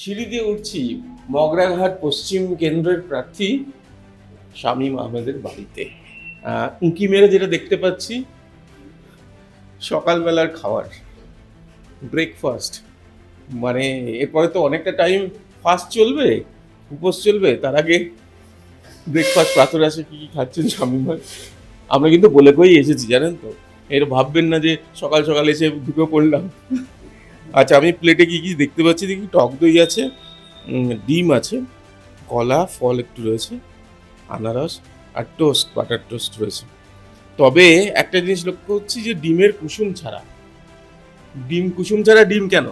সিঁড়ি দিয়ে উঠছি মগরাঘাট পশ্চিম কেন্দ্রের প্রার্থী শামীম আহমেদের বাড়িতে। উঁকি মেরে যেটা দেখতে পাচ্ছি, সকালবেলার খাবার, ব্রেকফাস্ট। মানে এরপরে তো অনেকটা টাইম ফাস্ট চলবে, উপোস চলবে, তার আগে ব্রেকফাস্ট প্রাতরাশে কি কি খাচ্ছেন শামীম ভাই। আমরা কিন্তু বলে কই এসেছি, জানেন তো, এর ভাববেন না যে সকাল সকাল এসে ঢুকে পড়লাম। আচ্ছা, আমি প্লেটে কি কি দেখতে পাচ্ছি দেখি, টক দই আছে, ডিম আছে, কলা, ফল একটু রয়েছে, আনারস, আর টোস্ট, বাটার টোস্ট রয়েছে। তবে একটা জিনিস লক্ষ্য করছি যে ডিমের কুসুম ছাড়া। কুসুম ছাড়া ডিম কেন?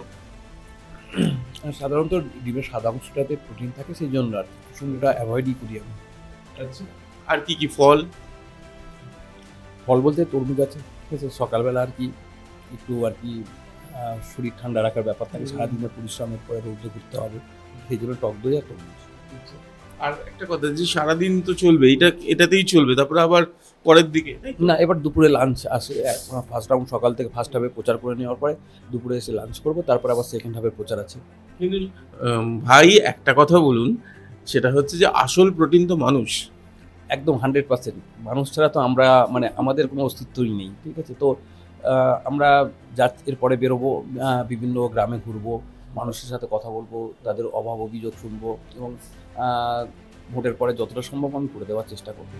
আর সাধারণত ডিমের সাদা অংশটাতে প্রোটিন থাকে, সেই জন্য আর কি কুসুমটা অ্যাভয়েডই করি আমি। আচ্ছা, আর কি কি ফল? ফল বলতে তরমুজ আছে, ঠিক আছে। সকালবেলা আর কি একটু আর কি শরীর ঠান্ডা রাখার ব্যাপার থাকে, সারাদিনের পরিশ্রমের পরে রৌদ্রে ঘুরতে হবে, সেই জন্য টক দই আর তরমুজ। আর একটা কথা, যে সারাদিন তো চলবে, এটাতেই চলবে, তারপরে আবার পরের দিকে, তাই তো? না, এবার দুপুরে লাঞ্চ আসে। ফার্স্ট রাউন্ড সকাল থেকে ফার্স্ট হাফে প্রচার করে নেওয়ার পরে দুপুরে এসে লাঞ্চ করবো, তারপর আবার সেকেন্ড হাফে প্রচার আছে। কিন্তু ভাই একটা কথা বলুন, সেটা হচ্ছে যে আসল প্রোটিন তো মানুষ। একদম 100%। মানুষ ছাড়া তো আমরা মানে আমাদের কোনো অস্তিত্বই নেই, ঠিক আছে। তো আমরা এরপরে বেরোবো, বিভিন্ন গ্রামে ঘুরবো, মানুষের সাথে কথা বলবো, তাদের অভাব অভিযোগ শুনবো, এবং ভোটের পরে যতটা সম্ভব আমি করে দেওয়ার চেষ্টা করবো।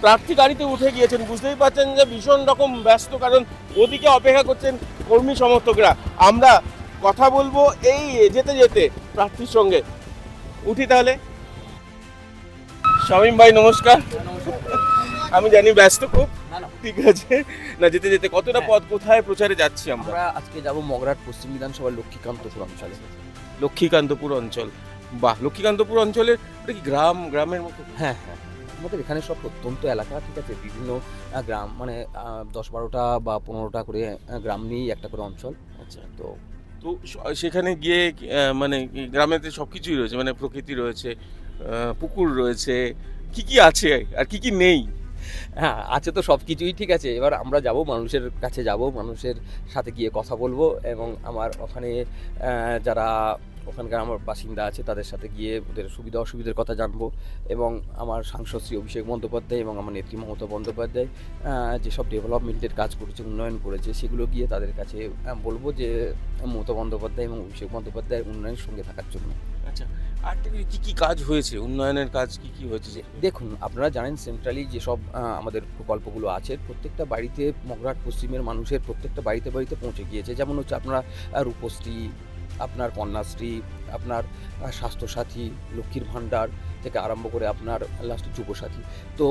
প্রার্থী গাড়িতে উঠে গিয়েছেন, বুঝতেই পারছেন যে ভীষণ রকম ব্যস্ত, কারণ ওদিকে অপেক্ষা করছেন কর্মী সমর্থকরা। আমরা কথা বলবো এই যেতে যেতে প্রার্থীর সঙ্গে। উঠি তাহলে। শামীম ভাই নমস্কার। আমি জানি ব্যস্ত খুব, ঠিক আছে। না, যেতে যেতে কতটা পথ, কোথায় প্রচারে যাচ্ছি আমরা? আমরা আজকে যাব মগরাট পশ্চিম বিধানসভার লক্ষ্মীকান্তপুর অঞ্চলে। লক্ষ্মীকান্তপুর অঞ্চল, বাহ। লক্ষ্মীকান্তপুর অঞ্চলের ওটা কি গ্রামের মতো? হ্যাঁ হ্যাঁ, আমাদের এখানে সব প্রত্যন্ত এলাকা, ঠিক আছে। বিভিন্ন গ্রাম, মানে 10-12টা বা 15টা করে গ্রাম নিয়েই একটা করে অঞ্চল। আচ্ছা, তো তো সেখানে গিয়ে মানে গ্রামেতে সব কিছুই রয়েছে, মানে প্রকৃতি রয়েছে, পুকুর রয়েছে, কি কি আছে আর কি কি নেই? হ্যাঁ, আছে তো সব কিছুই, ঠিক আছে। এবার আমরা যাব, মানুষের কাছে যাব, মানুষের সাথে গিয়ে কথা বলবো, এবং আমার ওখানে যারা ওখানকার আমার বাসিন্দা আছে তাদের সাথে গিয়ে ওদের সুবিধা অসুবিধার কথা জানবো, এবং আমার সাংসদ শ্রী অভিষেক বন্দ্যোপাধ্যায় এবং আমার নেত্রী মমতা বন্দ্যোপাধ্যায় যেসব ডেভেলপমেন্টের কাজ করেছে, উন্নয়ন করেছে, সেগুলো গিয়ে তাদের কাছে বলবো যে মমতা বন্দ্যোপাধ্যায় এবং অভিষেক বন্দ্যোপাধ্যায়ের উন্নয়নের সঙ্গে থাকার জন্য। আচ্ছা, আর কি কি কাজ হয়েছে, উন্নয়নের কাজ কি কি হয়েছে? দেখুন, আপনারা জানেন সেন্ট্রালি যেসব আমাদের প্রকল্পগুলো আছে, প্রত্যেকটা বাড়িতে, মগরাহাট পশ্চিমের মানুষের প্রত্যেকটা বাড়িতে বাড়িতে পৌঁছে গিয়েছে। যেমন হচ্ছে আপনার রূপশ্রী, আপনার কন্যাশ্রী, আপনার স্বাস্থ্যসাথী, লক্ষ্মীর ভাণ্ডার থেকে আরম্ভ করে আপনার লাস্টে যুবসাথী। তো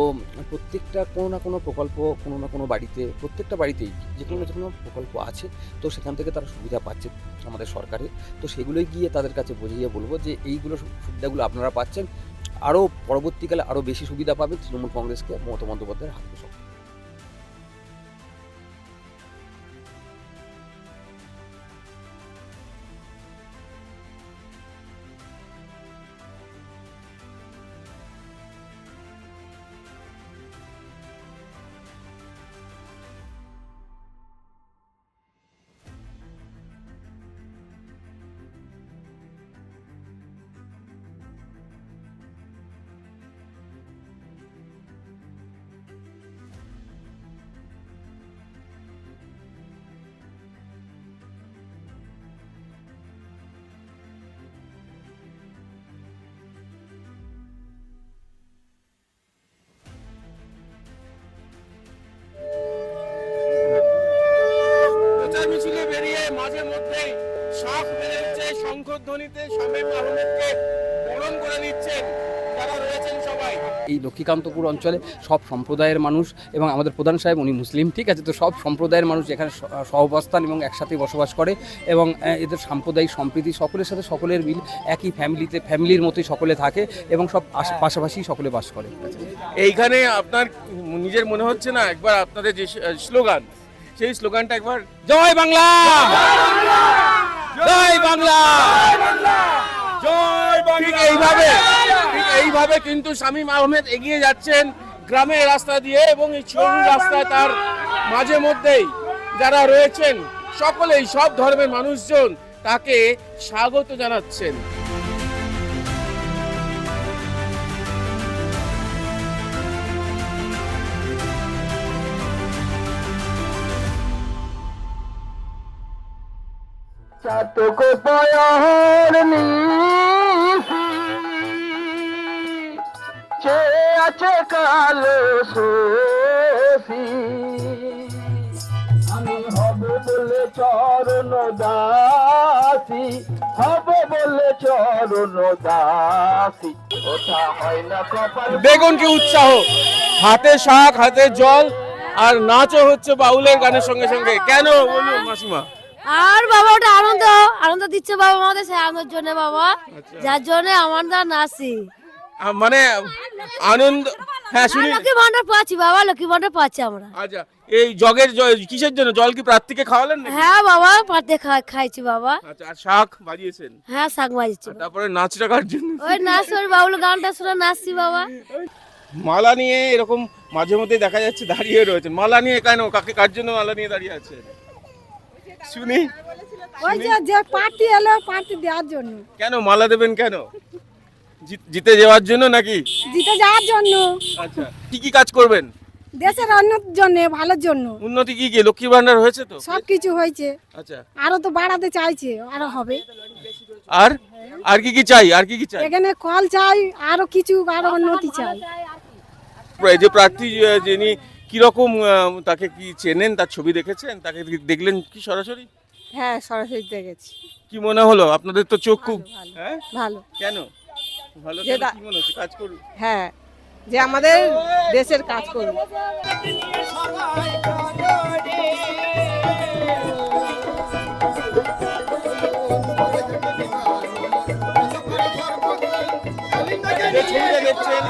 প্রত্যেকটা কোনো না কোনো প্রকল্প, কোনো না কোনো বাড়িতে, প্রত্যেকটা বাড়িতেই যে কোনো প্রকল্প আছে, তো সেখান থেকে তারা সুবিধা পাচ্ছে আমাদের সরকারের। তো সেগুলোই গিয়ে তাদের কাছে বুঝিয়ে বলবো যে এইগুলো সুবিধাগুলো আপনারা পাচ্ছেন, আরও পরবর্তীকালে আরও বেশি সুবিধা পাবে তৃণমূল কংগ্রেসকে মমতা বন্দ্যোপাধ্যায়ের হাতে সব। প্রচার মিছিলে বেরিয়ে মাঝে মধ্যেই শাঁখ বেজে উঠছে, শঙ্খধ্বনিতে শামীম আহমেদকে বরণ করে নিচ্ছেন যারা রয়েছেন সবাই। এই লক্ষ্মীকান্তপুর অঞ্চলে সব সম্প্রদায়ের মানুষ এবং আমাদের প্রধান সাহেব উনি মুসলিম, ঠিক আছে, তো সব সম্প্রদায়ের মানুষ এখানে সহাবস্থান এবং একসাথে বসবাস করে এবং এদের সাম্প্রদায়িক সম্প্রীতি, সকলের সাথে সকলের মিল, একই ফ্যামিলির মতোই সকলে থাকে এবং সব পাশাপাশি সকলে বাস করে। এইখানে আপনার নিজের মনে হচ্ছে না একবার আপনাদের যে স্লোগান, সেই স্লোগানটা একবার, জয় বাংলা, জয় বাংলা, জয় বাংলা, ঠিক এইভাবে কিন্তু শামীম আহমেদ এগিয়ে যাচ্ছেন গ্রামের রাস্তা দিয়ে এবং এই সরু রাস্তায় তার মাঝে মধ্যেই যারা রয়েছেন সকলেই, সব ধর্মের মানুষজন তাকে স্বাগত জানাচ্ছেন। চাতক পায়ার নিশি চেয়ে আছে কালো শশী, আমি হব বলে চরণ দাসী, হব বলে চরণ দাসী, ওটা হয় না কপাল। দেখুন কি উৎসাহ, হাতে শাক, হাতে জল, আর নাচও হচ্ছে বাউলের গানের সঙ্গে সঙ্গে। কেন বলুন মাসিমা? আর বাবা ওটা আনন্দ আনন্দ দিচ্ছে বাবা আমাদের, সেই আনন্দের জন্য বাবা, যার জন্য আমরা নাচি। মানে আনন্দ, হ্যাঁ শুনি। লক্ষ্মী ভান্ডার পাচ্ছি বাবা, লক্ষ্মী ভান্ডার পাচ্ছি আমরা। আচ্ছা, এই জগের কিসের জন্য? জল কি প্রার্থীকে খাওয়ালেন নাকি? হ্যাঁ বাবা, পাতে খাইছি বাবা। আচ্ছা, আর শাক বাজিয়েছেন? হ্যাঁ, শাক বাজিছি। আর তারপরে নাচটা কার জন্য? ওই নাচ, ওই বাউল গানটা শুনে নাচছি বাবা। মালা নিয়ে এরকম মাঝে মধ্যে দেখা যাচ্ছে দাঁড়িয়ে রয়েছেন। মালা নিয়ে কেন, কার জন্য মালা নিয়ে দাঁড়িয়ে আছে শুনি? ওই যে পার্টি এলো, পার্টি দেওয়ার জন্য। কেন মালা দেবেন কেন? জিতে যাওয়ার জন্য নাকি? জিতে যাওয়ার জন্য। আচ্ছা, কি কি কাজ করবেন? দেশের উন্নতির জন্য, ভালোর জন্য। উন্নতি কি কি? লক্ষ্মী ভান্ডার হয়েছে তো? সবকিছু হয়েছে, আচ্ছা, আরো তো বাড়াতে চাইছে, আরো হবে। আর কি কি চাই? আর কি কি চাই? এখানে কল চাই, আরো কিছু, আরো উন্নতি চাই। এই যে প্রার্থী যিনি, কিরকম তাকে কি চেনেন? তার ছবি দেখেছেন? তাকে দেখলেন কি সরাসরি? হ্যাঁ, সরাসরি দেখেছি। কি মনে হলো? আপনাদের তো চোখ খুব, হ্যাঁ ভালো। কেন ভালো? কি মনে হচ্ছে? কাজ করুন। হ্যাঁ, যে আমাদের দেশের কাজ করবে। যে ছবিটা দেখছেন,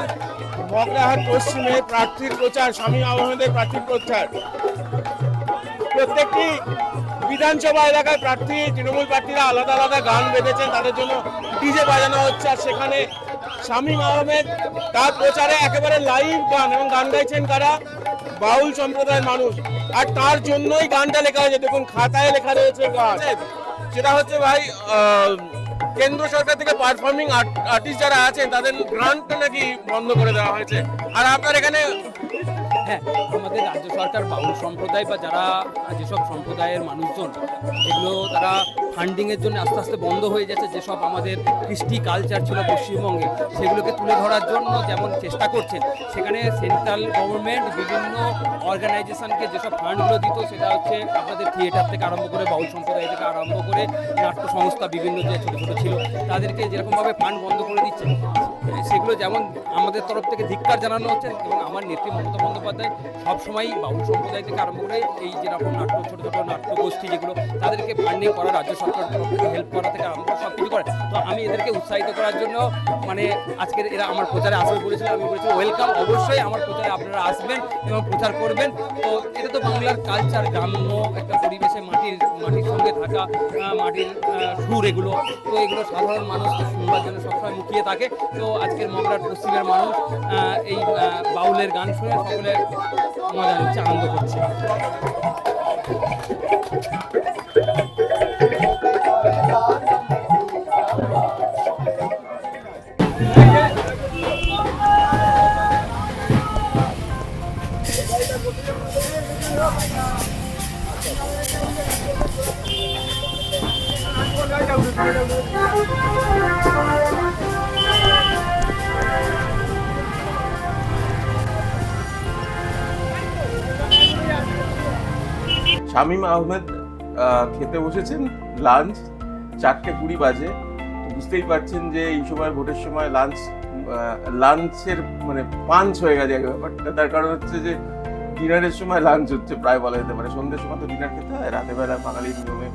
মগরাহাট পশ্চিমে প্রার্থীর প্রচার, শামীম আহমেদের প্রার্থীর প্রচার। প্রত্যেকটি বিধানসভা এলাকায় প্রার্থী, তৃণমূল প্রার্থীরা আলাদা আলাদা গান বেঁধেছেন, তাদের জন্য ডিজে বাজানো হচ্ছে, আর সেখানে শামীম আহমেদ তার প্রচারে একেবারে লাইভ গান, এবং গান গাইছেন কারা? বাউল সম্প্রদায়ের মানুষ। আর তার জন্যই গানটা লেখা হয়েছে, দেখুন খাতায় লেখা রয়েছে গান। সেটা হচ্ছে ভাই, কেন্দ্র সরকার থেকে পারফর্মিং আর্টিস্ট যারা আছেন তাদের গ্রান্টটা নাকি বন্ধ করে দেওয়া হয়েছে। আর আপনার এখানে, হ্যাঁ, আমাদের রাজ্য সরকার বাউল সম্প্রদায় বা যারা যেসব সম্প্রদায়ের মানুষজন, এগুলো তারা ফান্ডিংয়ের জন্য আস্তে আস্তে বন্ধ হয়ে যাচ্ছে। যেসব আমাদের কৃষ্টি কালচার ছিল পশ্চিমবঙ্গে, সেগুলোকে তুলে ধরার জন্য যেমন চেষ্টা করছেন, সেখানে সেন্ট্রাল গভর্নমেন্ট বিভিন্ন অর্গানাইজেশনকে যেসব ফান্ডগুলো দিত, সেটা হচ্ছে আপনাদের থিয়েটার থেকে আরম্ভ করে, বাউল সম্প্রদায় থেকে আরম্ভ করে, নাট্য সংস্থা বিভিন্ন যে ছোটো ছোটো ছিল, তাদেরকে যেরকমভাবে ফান্ড বন্ধ করে দিচ্ছে, সেগুলো যেমন আমাদের তরফ থেকে ধিক্কার জানানো হচ্ছে। এবং আমার নেত্রী মমতা বন্দ্যোপাধ্যায় সবসময় বাউল সম্প্রদায় থেকে আরম্ভ করে এই যেরকম নাট্য, ছোটো ছোটো নাট্যগোষ্ঠী যেগুলো, তাদেরকে ফান্ডিং করা, রাজ্য সরকারের তরফ থেকে হেল্প করা থেকে আরম্ভ করে সব কিছু করে। তো আমি এদেরকে উৎসাহিত করার জন্য মানে আজকের এরা আমার প্রচারে আসবে বলেছিল, আমি বলেছি ওয়েলকাম, অবশ্যই আমার প্রচারে আপনারা আসবেন এবং প্রচার করবেন। তো এটা তো বাংলার কালচার, গ্রাম্য একটা পরিবেশে মাটির সঙ্গে থাকা, মাটির সুর, এগুলো তো এগুলো সাধারণ মানুষ শুনবার জন্য সবসময় মুখিয়ে থাকে। তো আজকের মগরাহাট পশ্চিমের মানুষ এই বাউলের গান শুনে সকলে মজা নিচ্ছে, আনন্দ করছে। শামীম আহমেদ খেতে বসেছেন লাঞ্চ, 4:20 বাজে। বুঝতেই পারছেন যে এই সময়, ভোটের সময় লাঞ্চ লাঞ্চের মানে পাঞ্চ হয়ে গেছে ব্যাপারটা। তার কারণ হচ্ছে যে ডিনারের সময় লাঞ্চ হচ্ছে প্রায় বলা যেতে পারে। সন্ধ্যের সময় তো ডিনার খেতে হয়, রাতের বেলা বাঙালির নিয়মে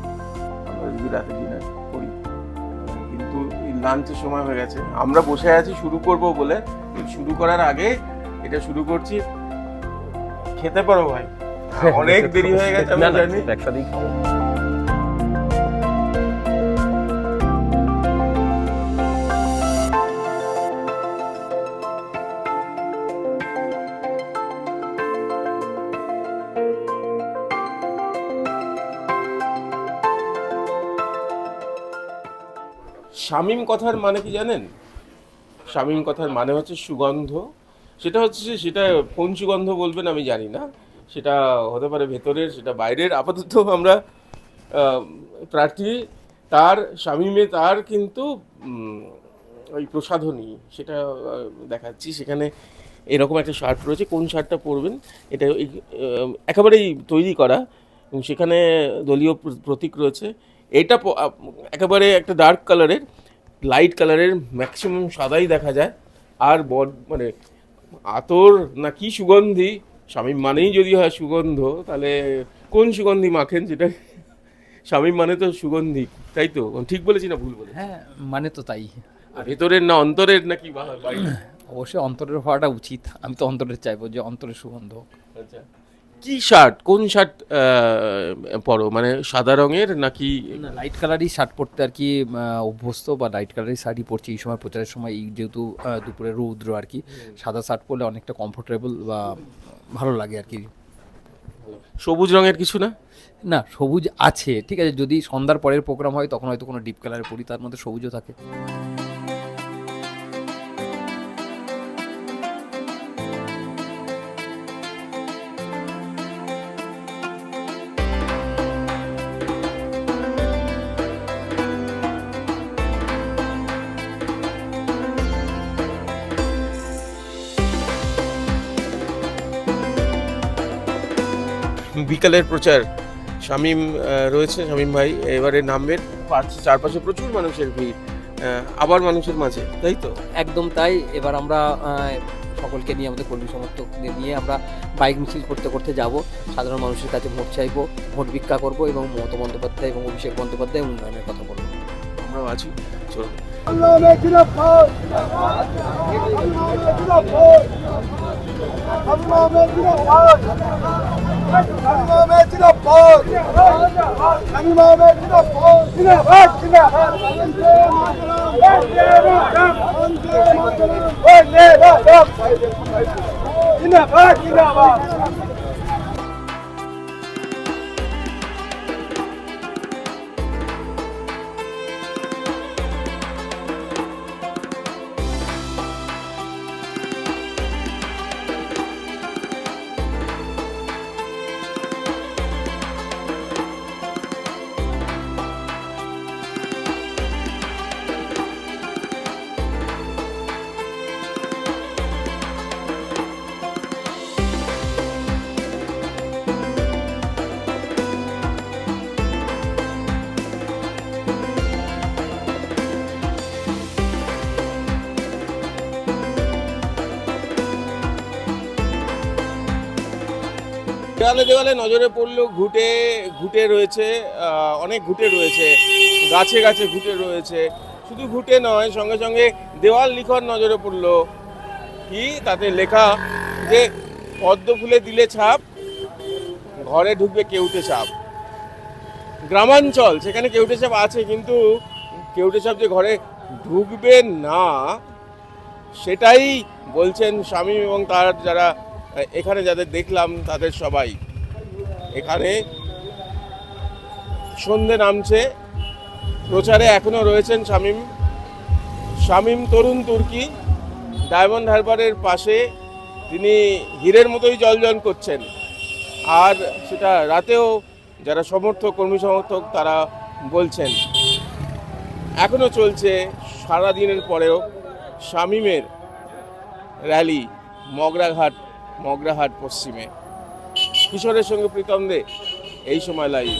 আমরা যদি রাতে ডিনার করি, কিন্তু এই লাঞ্চের সময় হয়ে গেছে। আমরা বসে আছি শুরু করব বলে, শুরু করার আগে এটা শুরু করছি। খেতে পারো ভাই, অনেক দেরি হয়ে গেছে আমি জানি। একসাথেই খাবো। শামীম কথার মানে কি জানেন? শামীম কথার মানে হচ্ছে সুগন্ধ। সেটা হচ্ছে যে সেটা কোন সুগন্ধ বলবেন আমি জানি না, সেটা হতে পারে ভেতরের, সেটা বাইরের। আপাতত আমরা প্রার্থী তার শামীমে তার কিন্তু ওই প্রসাধনী সেটা দেখাচ্ছি। সেখানে এরকম একটা শার্ট রয়েছে, কোন শার্টটা পরবেন এটা একেবারেই তৈরি করা, এবং সেখানে দলীয় প্রতীক রয়েছে। এটা একেবারে একটা ডার্ক কালারের, লাইট কালারের, ম্যাক্সিমাম সাদাই দেখা যায়। আর মানে আতর না কি সুগন্ধি, শামীম মানেই যদি হয় সুগন্ধ, তাহলে কোন সুগন্ধি মাখেন? যেটা শামীম মানে তো সুগন্ধি, তাই তো? ঠিক বলেছি না ভুল বলে? হ্যাঁ, মানে তো তাই। ভেতরের না অন্তরের নাকি বাইরে? অবশ্যই অন্তরের হওয়াটা উচিত। আমি তো অন্তরের চাইবো যে অন্তরের সুগন্ধ হোক। আচ্ছা, কি শার্ট, কোন শার্ট পরো? মানে সাদা রঙের নাকি? না, লাইট কালারই শার্ট পরতে আর কি অভ্যস্ত, বা লাইট কালারই শার্টই পরছি এই সময়, প্রচারের সময়। এই যেহেতু দুপুরে রৌদ্র আর কি, সাদা শার্ট পরলে অনেকটা কমফোর্টেবল বা ভালো লাগে আর কি। সবুজ রঙের কিছু না? না, সবুজ আছে, ঠিক আছে, যদি সন্ধ্যার পরের প্রোগ্রাম হয় তখন হয়তো কোনো ডিপ কালারে পরি, তার মধ্যে সবুজও থাকে। বিকালের প্রচার, শামীম রয়েছে, শামীম ভাই এবারে নামবেন। চারপাশে প্রচুর মানুষের ভিড়, আবার মানুষের মাঝে, তাই তো? একদম তাই। এবার আমরা সকলকে নিয়ে, আমাদের কর্মী সমর্থকদের নিয়ে আমরা বাইক মিছিল করতে করতে যাব, সাধারণ মানুষের কাছে ভোট চাইবো, ভোট ভিক্ষা করব, এবং মমতা বন্দ্যোপাধ্যায় এবং অভিষেক বন্দ্যোপাধ্যায় উন্নয়নের কথা বলবো। আমরাও আছি, চলুন। দেওয়ালে দেওয়ালে নজরে পড়লো ঘুঁটে, ঘুঁটে রয়েছে, অনেক ঘুঁটে রয়েছে, গাছে গাছে ঘুঁটে রয়েছে। শুধু ঘুঁটে নয়, সঙ্গে সঙ্গে দেওয়াল লিখন নজরে পড়লো। কি তাতে লেখা যে পদ্ম ফুলে দিলে ছাপ, ঘরে ঢুকবে কেউটে সাপ। গ্রামাঞ্চল, সেখানে কেউটে সাপ আছে, কিন্তু কেউটে সাপ যে ঘরে ঢুকবে না সেটাই বলছেন শামীম এবং তার যারা এখানে যাদের দেখলাম তাদের সবাই। এখানে সন্ধে নামছে, প্রচারে এখনো রয়েছেন শামীম তরুণ তুর্কি, ডায়মন্ড হারবারের পাশে। তিনি হীরের মতোই জ্বলজ্বল করছেন। আর সেটা রাতেও যারা সমর্থক, কর্মী সমর্থক, তারা বলছেন এখনো চলছে সারাদিনের পরেও শামীমের র্যালি মগরাহাট পশ্চিমে। কিশোরের সঙ্গে প্রীতম দে, এই সময় লাইভ।